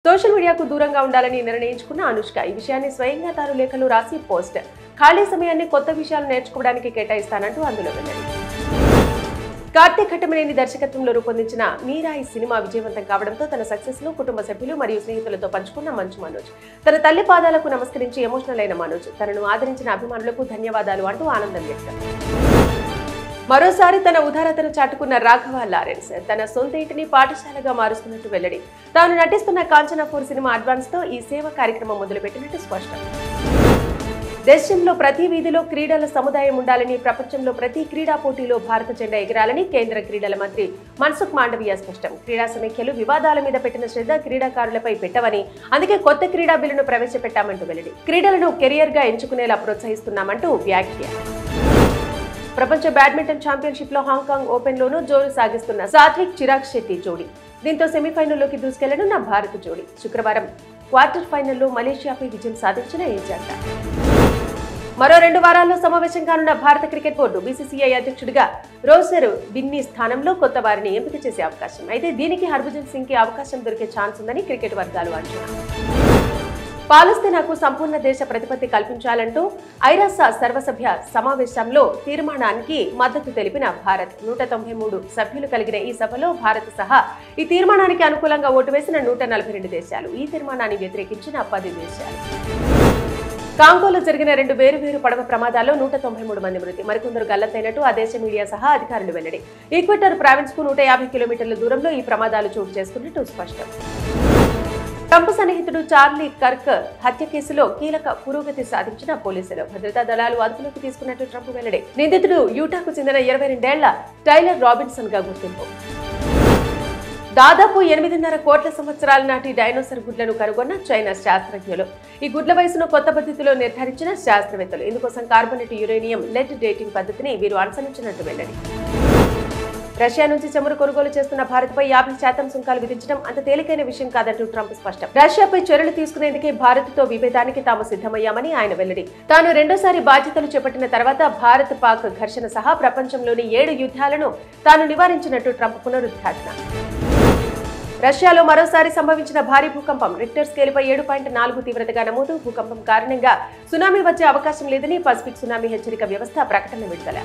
Social మీడియాకు దూరంగా ఉండాలని నిర్ణయించుకున్న అనుష్క ఈ విషయాన్ని స్వయంగా తాను లేఖలు రాసి పోస్ట్. ఖాళీ సమయాన్ని కొత్త విషయాలు నేర్చుకోవడానికి కేటాయిస్తానంటూ అందులో వెల్లడి. కార్తీక్ ఘట్టమనేని దర్శకత్వంలో రూపొందించిన మీరా ఈ సినిమా విజయవంతం కావడంతో తన సక్సెస్ ను కుటుంబ సభ్యులు మరియు స్నేహితులతో పంచుకున్న మంచు మనోజ్. తన తల్లి పాదాలకు నమస్కరించి ఎమోషనల్ అయిన మనోజ్ తనను ఆదరించిన అభిమానులకు ధన్యవాదాలు అంటూ ఆనందం వ్యక్తం. మరోసారి తన ఉదారతను చాటుకున్న రాఘవ లారెన్స్ తన సొంత ఇంటిని పాఠశాలగా మారుస్తున్నట్టు వెల్లడి. తాను నటిస్తున్న కాంచనా 4 సినిమా అడ్వాన్స్ తో ఈ సేవ కార్యక్రమం మొదలుపెట్టినట్టు స్పష్టం. దేశంలో ప్రతి వీధిలో క్రీడల సముదాయం ఉండాలని, ప్రపంచంలో ప్రతి క్రీడా పోటీలో భారత జెండా ఎగరాలని కేంద్ర క్రీడల మంత్రి మన్సుఖ్ మాండవీయ స్పష్టం. క్రీడా సమీక్షలు వివాదాల మీద పెట్టిన శ్రద్ధ క్రీడాకారులపై పెట్టవని, అందుకే కొత్త క్రీడా బిల్లును ప్రవేశపెట్టామంటూ వెల్లడి. క్రీడలను కెరియర్ గా ఎంచుకునేలా ప్రోత్సహిస్తున్నామంటూ వ్యాఖ్య. ప్రపంచ బ్యాడ్మింటన్ ఛాంపియన్షిప్ లో హాంకాంగ్ ఓపెన్ లోనూ జోరు సాగిస్తున్న సాత్విక్ చిరాగ్ శెట్టి జోడీ. దీంతో సెమీఫైనల్లోకి దూసుకెళ్లనున్న భారత జోడీ శుక్రవారం క్వార్టర్ ఫైనల్లో మలేషియాపై విజయం సాధించిన ఈ జంట. మరో 2 వారాల్లో సమావేశం కానున్న భారత క్రికెట్ బోర్డు బీసీసీఐ అధ్యక్షుడిగా రోసర్ బిన్నీ స్థానంలో కొత్త వారిని ఎంపిక చేసే అవకాశం. అయితే దీనికి హర్భజన్ సింగ్ కి అవకాశం దొరికే ఛాన్స్ ఉందని క్రికెట్ వర్గాలు అంచనా. పాలస్తీనాకు సంపూర్ణ దేశ ప్రతిపత్తి కల్పించాలంటూ ఐరాస సర్వసభ్య సమావేశంలో తీర్మానానికి మద్దతు తెలిపిన భారత్. 193 సభ్యులు కలిగిన ఈ సభలో భారత్ సహా ఈ తీర్మానానికి అనుకూలంగా ఓటు వేసిన 142 దేశాలు, ఈ తీర్మానాన్ని వ్యతిరేకించిన 10 దేశాలు. కాంగోలో జరిగిన 2 వేరువేరు పడవ ప్రమాదాల్లో 193 మంది మృతి, మరికొందరు గల్లంతైనట్టు ఆ దేశ మీడియా సహా అధికారులు వెల్లడి. ఈక్వెటర్ ప్రావిన్స్ కు 150 కిలోమీటర్ల దూరంలో ఈ ప్రమాదాలు చోటు చేసుకున్నట్టు స్పష్టం. ట్రంప్ సన్నిహితుడు చార్లీ కర్క్ హత్య కేసులో కీలక పురోగతి సాధించిన పోలీసులు, భద్రతా దళాలు అదుపులోకి తీసుకున్నట్టు ట్రంప్ వెల్లడి. నిందితుడు యూటాకు చెందిన 22 ఏళ్ల టైలర్ రాబిన్సన్ గా గుర్తింపు. దాదాపు 8.5 కోట్ల సంవత్సరాల నాటి డైనోసార్ గుడ్లను కనుగొన్న చైనా శాస్త్రజ్ఞులు. ఈ గుడ్ల వయసును కొత్త పద్ధతిలో నిర్ధారించిన శాస్త్రవేత్తలు. ఇందుకోసం కార్బోనేట్ యురేనియం లెడ్ డేటింగ్ పద్ధతిని వీరు అనుసరించినట్టు వెల్లడి. రష్యా నుంచి చమురు కొనుగోలు చేస్తున్న భారత్పై 50% సుంకాలు విధించడం అంత తేలికైన విషయం కాదంటూ ట్రంప్ స్పష్టం. రష్యాపై చర్యలు తీసుకునేందుకే భారత్తో విభేదానికి తాము సిద్ధమయ్యామని ఆయన వెల్లడి. తాను రెండోసారి బాధ్యతలు చేపట్టిన తర్వాత భారత్ పాక్ ఘర్షణ సహా ప్రపంచంలోని 7 యుద్ధాలను తాను నివారించినట్టు ట్రంప్ పునరుద్ఘాటన. రష్యాలో మరోసారి సంభవించిన భారీ భూకంపం, రిక్టర్ స్కేలుపై 7.4 తీవ్రతగా నమోదు. భూకంపం కారణంగా సునామీ వచ్చే అవకాశం లేదని పసిఫిక్ సునామీ హెచ్చరిక వ్యవస్థ ప్రకటన విడుదల.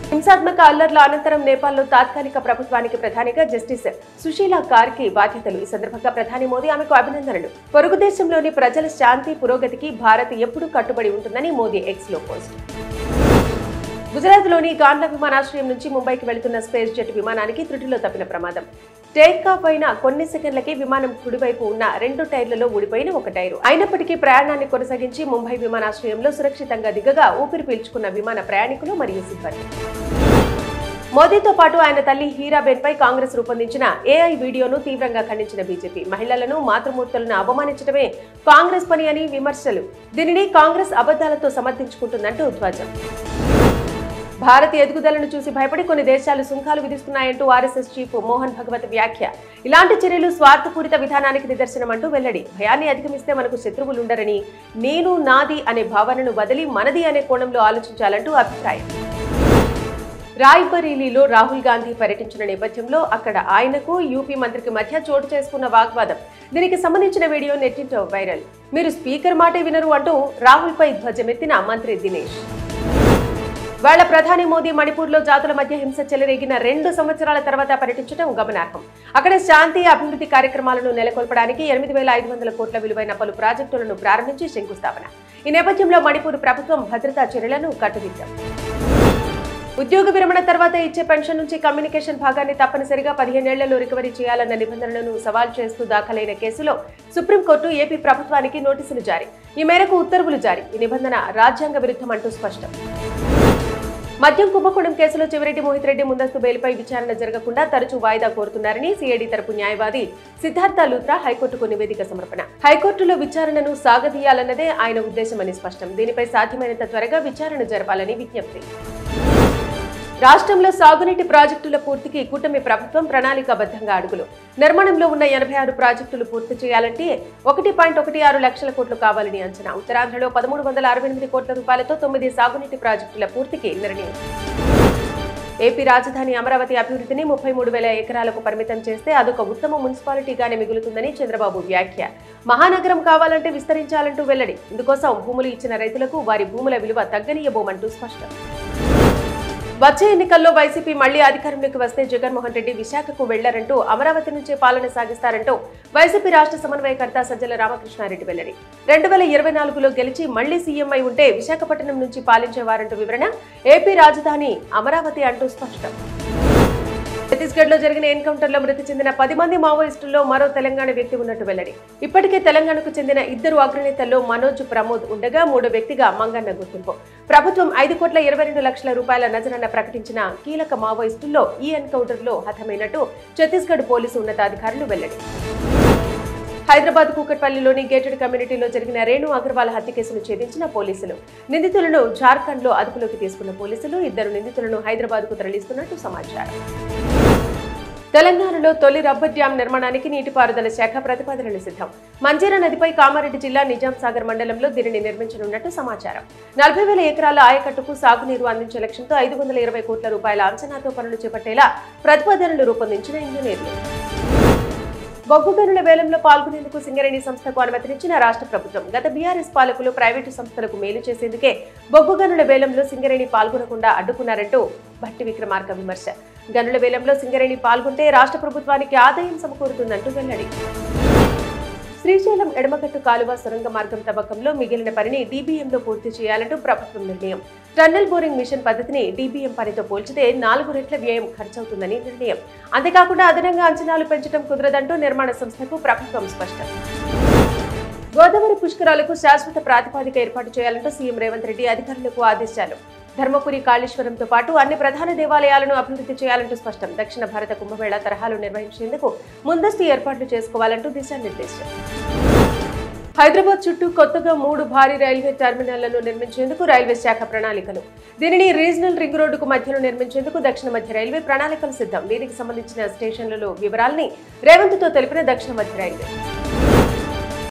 హింసాత్మక అల్లర్ల అనంతరం నేపాల్లో తాత్కాలిక ప్రభుత్వానికి ప్రధానిగా జస్టిస్ సుశీలా కార్కి బాధ్యతలు. ఈ సందర్భంగా ప్రధాని మోదీ ఆమెకు అభినందనలు. పొరుగు దేశంలోని ప్రజల శాంతి పురోగతికి భారత్ ఎప్పుడూ కట్టుబడి ఉంటుందని మోదీ ఎక్స్ లో పోస్ట్. గుజరాత్లోని కాండ్లా విమానాశ్రయం నుంచి ముంబైకి వెళుతున్న స్పేస్ జెట్ విమానానికి త్రుటిలో తప్పిన ప్రమాదం. టేకాఫ్ అయిన కొన్ని సెకండ్లకి విమానం కుడివైపు ఉన్న 2 టైర్లలో ఊడిపోయిన ఒక టైరు. అయినప్పటికీ ప్రయాణాన్ని కొనసాగించి ముంబై విమానాశ్రయంలో సురక్షితంగా దిగగా ఊపిరి పీల్చుకున్న విమాన ప్రయాణికులు మరియు సిబ్బంది. మోదీతో పాటు ఆయన తల్లి హీరాబెన్ పై కాంగ్రెస్ రూపొందించిన ఏఐ వీడియోను తీవ్రంగా ఖండించిన బీజేపీ. మహిళలను, మాతృమూర్తులను అవమానించడమే కాంగ్రెస్ పని అని విమర్శలు. దీనిని కాంగ్రెస్ అబద్ధాలతో సమర్థించుకుంటుందంటూ ధ్వజం. భారత ఎదుగుదలను చూసి భయపడి కొన్ని దేశాలు సుంకాలు విధిస్తున్నాయంటూ ఆర్ఎస్ఎస్ చీఫ్ మోహన్ భగవత్ వ్యాఖ్య. ఇలాంటి చర్యలు స్వార్థపూరిత విధానానికి నిదర్శనమంటూ వెల్లడి. భయాన్ని అధిగమిస్తే మనకు శత్రువులుండరని, నేను నాది అనే భావనను వదిలి మనది అనే కోణంలో ఆలోచించాలంటూ అభిప్రాయం. రాయ్బరేలీలో రాహుల్ గాంధీ పర్యటించిన నేపథ్యంలో అక్కడ ఆయనకు యూపీ మంత్రికి మధ్య చోటు చేసుకున్న వాగ్వాదం. దీనికి సంబంధించిన వీడియో నెట్టింట వైరల్. మీరు స్పీకర్ మాటే వినరు అంటూ రాహుల్ పై ధ్వజమెత్తిన మంత్రి దినేష్. వాళ్ళ ప్రధాని మోదీ మణిపూర్లో జాతుల మధ్య హింస చెలరేగిన 2 సంవత్సరాల తర్వాత పర్యటించడం గమనార్హం. అక్కడ శాంతి, అభివృద్ధి కార్యక్రమాలను నెలకొల్పడానికి 8,500 కోట్ల విలువైన పలు ప్రాజెక్టులను ప్రారంభించి శంకుస్థాపన. ఈ నేపథ్యంలో మణిపూర్ ప్రభుత్వం భద్రతా చర్యలను కట్టుదిట్టం. ఉద్యోగ విరమణ తర్వాత ఇచ్చే పెన్షన్ నుంచి కమ్యూనికేషన్ భాగాన్ని తప్పనిసరిగా 15 ఏళ్లలో రికవరీ చేయాలన్న నిబంధనలను సవాల్ చేస్తూ దాఖలైన కేసులో సుప్రీంకోర్టు ఏపీ ప్రభుత్వానికి నోటీసులు జారీ. ఈ మేరకు ఉత్తర్వులు జారీ. ఈ నిబంధన రాజ్యాంగ విరుద్ధమంటూ స్పష్టం. మద్యం కుంభకోణం కేసులో చెవిరెడ్డి మోహిత్ రెడ్డి ముందస్తు బెయిల్పై విచారణ జరగకుండా తరచూ వాయిదా కోరుతున్నారని సిఐడి తరపు న్యాయవాది సిద్ధార్థ లూత్రా హైకోర్టుకు నివేదిక సమర్పణ. హైకోర్టులో విచారణను సాగదీయాలన్నదే ఆయన ఉద్దేశమని స్పష్టం. దీనిపై సాధ్యమైనంత త్వరగా విచారణ జరపాలని విజ్ఞప్తి. రాష్ట్రంలో సాగునీటి ప్రాజెక్టుల పూర్తికి కూటమి ప్రభుత్వం ప్రణాళికాబద్ధంగా అడుగులు. నిర్మాణంలో ఉన్న 86 ప్రాజెక్టులు పూర్తి చేయాలంటే 1.16 లక్షల కోట్లు కావాలని అంచనా. ఉత్తరాంధ్రలో 1368 కోట్ల రూపాయలతో 9 సాగునీటి ప్రాజెక్టుల పూర్తికి నిర్ణయం. ఏపీ రాజధాని అమరావతి అభివృద్ధిని 33,000 ఎకరాలకు పరిమితం చేస్తే అదొక ఉత్తమ మున్సిపాలిటీగానే మిగులుతుందని చంద్రబాబు వ్యాఖ్య. మహానగరం కావాలంటే విస్తరించాలంటూ వెల్లడి. ఇందుకోసం భూములు ఇచ్చిన రైతులకు వారి భూముల విలువ తగ్గనీయబోమంటూ స్పష్టం. వచ్చే ఎన్నికల్లో వైసీపీ మళ్లీ అధికారంలోకి వస్తే జగన్మోహన్ రెడ్డి విశాఖకు వెళ్లారంటూ అమరావతి నుంచే పాలన సాగిస్తారంటూ వైసీపీ రాష్ట్ర సమన్వయకర్త సజ్జల రామకృష్ణారెడ్డి వెల్లడి. 2024లో గెలిచి మళ్లీ సీఎం అయి ఉంటే విశాఖపట్నం నుంచి పాలించేవారంటూ వివరణ. ఏపీ రాజధాని అమరావతి అంటూ స్పష్టం. ఛత్తీస్గఢ్ లో జరిగిన ఎన్కౌంటర్లో మృతి చెందిన 10 మంది మావోయిస్టుల్లో మరో తెలంగాణ వ్యక్తి ఉన్నట్టు వెల్లడి. ఇప్పటికే తెలంగాణకు చెందిన 2 అగ్రనేతల్లో మనోజ్ ప్రమోద్ ఉండగా 3వ వ్యక్తిగా మంగన్న గుర్తింపు. ప్రభుత్వం 5,22,00,000 రూపాయల నజరాన ప్రకటించిన కీలక మావోయిస్టుల్లో ఈ ఎన్కౌంటర్లో హతమైనట్టు ఛత్తీస్గఢ్ పోలీసు ఉన్నతాధికారులు వెల్లడి. హైదరాబాద్ కూకట్పల్లిలోని గేటెడ్ కమ్యూనిటీలో జరిగిన రేణు అగర్వాల్ హత్య కేసును ఛేదించిన పోలీసులు. నిందితులను జార్ఖండ్ లో అదుపులోకి తీసుకున్న పోలీసులు 2 నిందితులను హైదరాబాద్ కు తరలిస్తున్నట్టు సమాచారం. తెలంగాణలో తొలి రబ్బర్ డ్యాం నిర్మాణానికి నీటిపారుదల శాఖ ప్రతిపాదనలు సిద్ధం. మంజీరా నదిపై కామారెడ్డి జిల్లా నిజాం సాగర్ మండలంలో దీనిని నిర్మించనున్నట్టు సమాచారం. 40,000 ఎకరాల ఆయకట్టుకు సాగునీరు అందించే లక్ష్యంతో 520 కోట్ల రూపాయల అంచనాతో పనులు చేపట్టేలా ప్రతిపాదనలు రూపొందించిన ఇంజనీర్లు. బొగ్గు గనుల వేలంలో పాల్గొనేందుకు సింగరేణి సంస్థకు అనుమతినిచ్చిన రాష్ట్ర ప్రభుత్వం. గత బీఆర్ఎస్ పాలకులు ప్రైవేటు సంస్థలకు మేలు చేసేందుకే బొగ్గు గనుల వేలంలో సింగరేణి పాల్గొనకుండా అడ్డుకున్నారంటూ భట్టి విక్రమార్క విమర్శ. గనుల వేలంలో సింగరేణి పాల్గొంటే రాష్ట్ర ప్రభుత్వానికి ఆదాయం సమకూరుతుందంటూ వెల్లడి. శ్రీశైలం ఎడమగట్టు కాలువ సొరంగ మార్గం తవ్వకంలో మిగిలిన పనిని డీబీఎంలో పూర్తి చేయాలంటూ ప్రభుత్వం నిర్ణయం. టన్నెల్ బోరింగ్ మిషన్ పద్ధతిని డీబీఎం పనితో పోల్చితే 4 రెట్ల వ్యయం ఖర్చవుతుందని నిర్ణయం. అంతేకాకుండా అదనంగా అంచనాలు పెంచడం కుదరదంటూ నిర్మాణ సంస్థకు ప్రభుత్వం స్పష్టం. గోదావరి పుష్కరాలకు శాశ్వత ప్రాతిపదిక ఏర్పాటు చేయాలంటూ సీఎం రేవంత్ రెడ్డి అధికారులకు ఆదేశాలు. ధర్మపురి కాళేశ్వరంతో పాటు అన్ని ప్రధాన దేవాలయాలను అభివృద్ధి చేయాలంటూ స్పష్టం. దక్షిణ భారత కుంభమేళా తరహాలు నిర్వహించేందుకు ముందస్తు ఏర్పాట్లు చేసుకోవాలంటూ దిశానిర్దేశం. హైదరాబాద్ చుట్టూ కొత్తగా 3 భారీ రైల్వే టెర్మినళ్లను నిర్మించేందుకు రైల్వే శాఖ ప్రణాళికలు. దీనిని రీజనల్ రింగ్ రోడ్డుకు మధ్యలో నిర్మించేందుకు దక్షిణ మధ్య రైల్వే ప్రణాళికలు సిద్ధం. దీనికి సంబంధించిన స్టేషన్లలో వివరాల్ని రేవంత్తో తెలిపిన దక్షిణ మధ్య రైల్వే.